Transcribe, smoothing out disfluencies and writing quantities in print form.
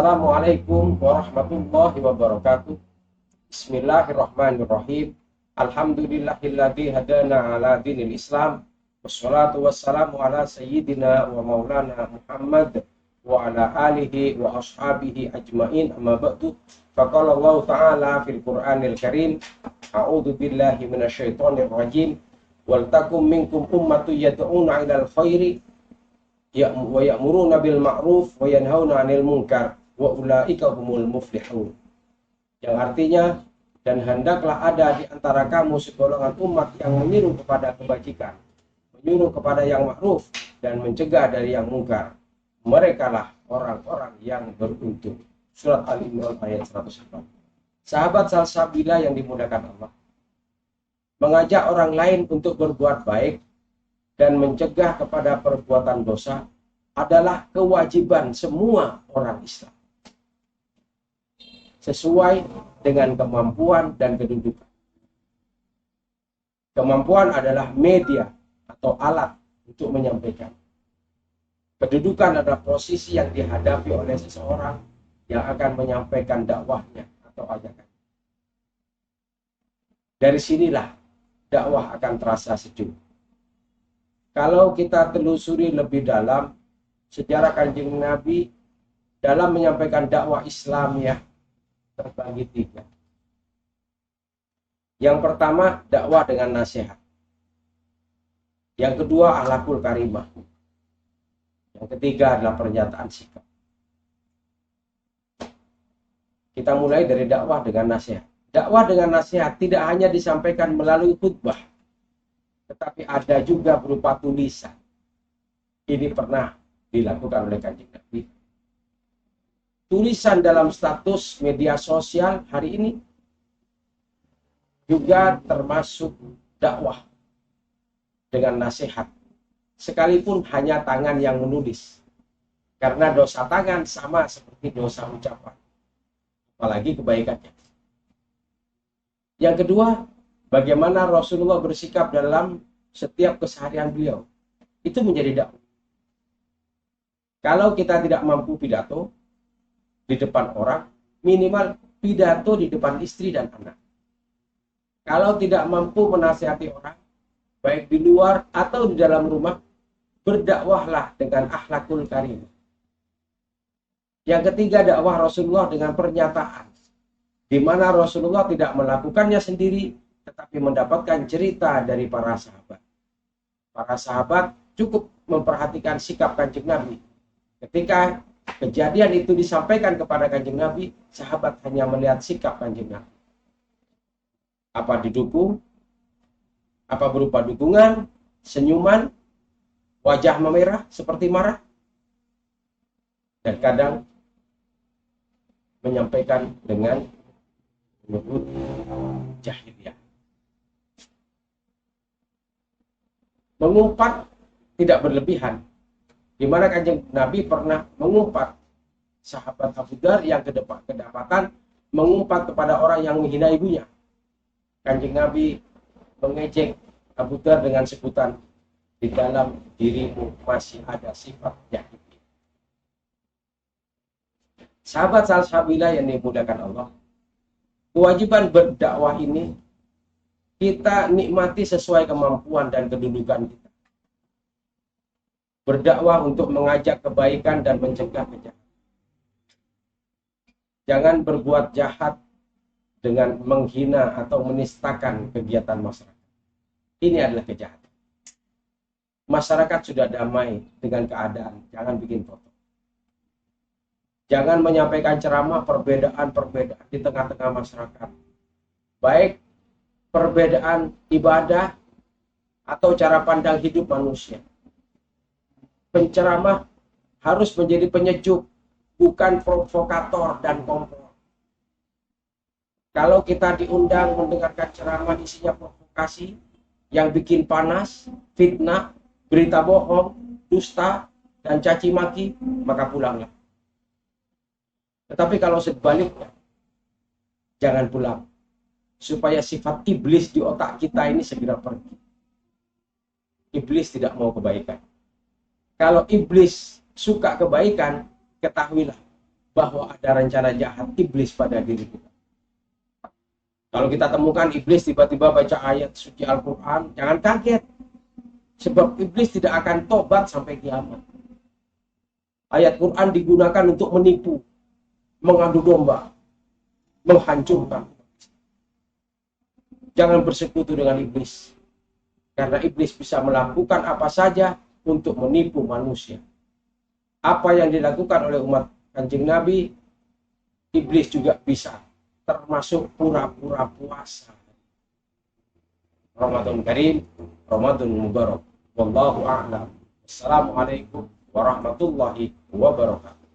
Assalamualaikum warahmatullahi wabarakatuh. Bismillahirrahmanirrahim. Alhamdulillahilladzi hadana ala dinil Islam. Wassalatu wassalamu ala sayyidina wa maulana Muhammad wa ala alihi wa ashabihi ajmain, amma ba'du. Faqala Allah ta'ala fil Qur'anil Karim, a'udzu billahi minasyaitonir rajim. Wal takum minkum ummatun yad'una ilal khairi wa ya'muruna bil ma'ruf wa yanhauna 'anil munkar wa ulaika humul muflihun. Yang artinya, dan hendaklah ada di antara kamu segolongan umat yang menyeru kepada kebajikan, menyuruh kepada yang ma'ruf dan mencegah dari yang mungkar. Merekalah orang-orang yang beruntung. Surat Al-Imran ayat 104. Sahabat salsabila yang dimudahkan Allah, mengajak orang lain untuk berbuat baik dan mencegah kepada perbuatan dosa adalah kewajiban semua orang Islam, sesuai dengan kemampuan dan kedudukan. Kemampuan adalah media atau alat untuk menyampaikan. Kedudukan adalah posisi yang dihadapi oleh seseorang yang akan menyampaikan dakwahnya atau ajakan. Dari sinilah dakwah akan terasa sejuk. Kalau kita telusuri lebih dalam sejarah Kanjeng Nabi dalam menyampaikan dakwah Islamiyah, terbagi tiga. Yang pertama, dakwah dengan nasihat. Yang kedua, akhlakul karimah. Yang ketiga adalah pernyataan sikap. Kita mulai dari dakwah dengan nasihat. Dakwah dengan nasihat tidak hanya disampaikan melalui khutbah, tetapi ada juga berupa tulisan. Ini pernah dilakukan oleh Kanjeng Nabi. Tulisan dalam status media sosial hari ini juga termasuk dakwah dengan nasihat, sekalipun hanya tangan yang menulis, karena dosa tangan sama seperti dosa ucapan, apalagi kebaikannya. Yang kedua, bagaimana Rasulullah bersikap dalam setiap keseharian beliau. Itu menjadi dakwah. Kalau kita tidak mampu pidato di depan orang, minimal pidato di depan istri dan anak. Kalau tidak mampu menasihati orang, baik di luar atau di dalam rumah, berdakwahlah dengan akhlakul karimah. Yang ketiga, dakwah Rasulullah dengan pernyataan, di mana Rasulullah tidak melakukannya sendiri, tetapi mendapatkan cerita dari para sahabat. Para sahabat cukup memperhatikan sikap Kanjeng Nabi. Ketika kejadian itu disampaikan kepada Kanjeng Nabi, sahabat hanya melihat sikap Kanjeng Nabi. Apa didukung? Apa berupa dukungan, senyuman, wajah memerah seperti marah? Dan kadang menyampaikan dengan menyebut jahiliyah. Mengumpat tidak berlebihan, di mana Kanjeng Nabi pernah mengumpat sahabat Abu Dzar yang kedapatan mengumpat kepada orang yang menghina ibunya. Kanjeng Nabi mengejek Abu Dzar dengan sebutan, di dalam dirimu masih ada sifat jahiliyah. Sahabat salsabilah yang dimudahkan Allah, kewajiban berdakwah ini kita nikmati sesuai kemampuan dan kedudukan kita. Berdakwah untuk mengajak kebaikan dan mencegah kejahatan. Jangan berbuat jahat dengan menghina atau menistakan kegiatan masyarakat. Ini adalah kejahatan. Masyarakat sudah damai dengan keadaan, jangan bikin foto. Jangan menyampaikan ceramah perbedaan-perbedaan di tengah-tengah masyarakat. Baik perbedaan ibadah atau cara pandang hidup manusia. Penceramah harus menjadi penyejuk, bukan provokator dan kompor. Kalau kita diundang mendengarkan ceramah isinya provokasi yang bikin panas, fitnah, berita bohong, dusta, dan caci maki, maka pulanglah. Tetapi kalau sebaliknya, jangan pulang, supaya sifat iblis di otak kita ini segera pergi. Iblis tidak mau kebaikan. Kalau iblis suka kebaikan, ketahuilah bahwa ada rencana jahat iblis pada diri kita. Kalau kita temukan iblis tiba-tiba baca ayat suci Al-Quran, jangan kaget. Sebab iblis tidak akan tobat sampai kiamat. Ayat Quran digunakan untuk menipu, mengadu domba, menghancurkan. Jangan bersekutu dengan iblis. Karena iblis bisa melakukan apa saja untuk menipu manusia. Apa yang dilakukan oleh umat Kanjeng Nabi, iblis juga bisa. Termasuk pura-pura puasa. Ramadan Karim, Ramadan Mubarak. Wallahu a'lam. Assalamualaikum warahmatullahi wabarakatuh.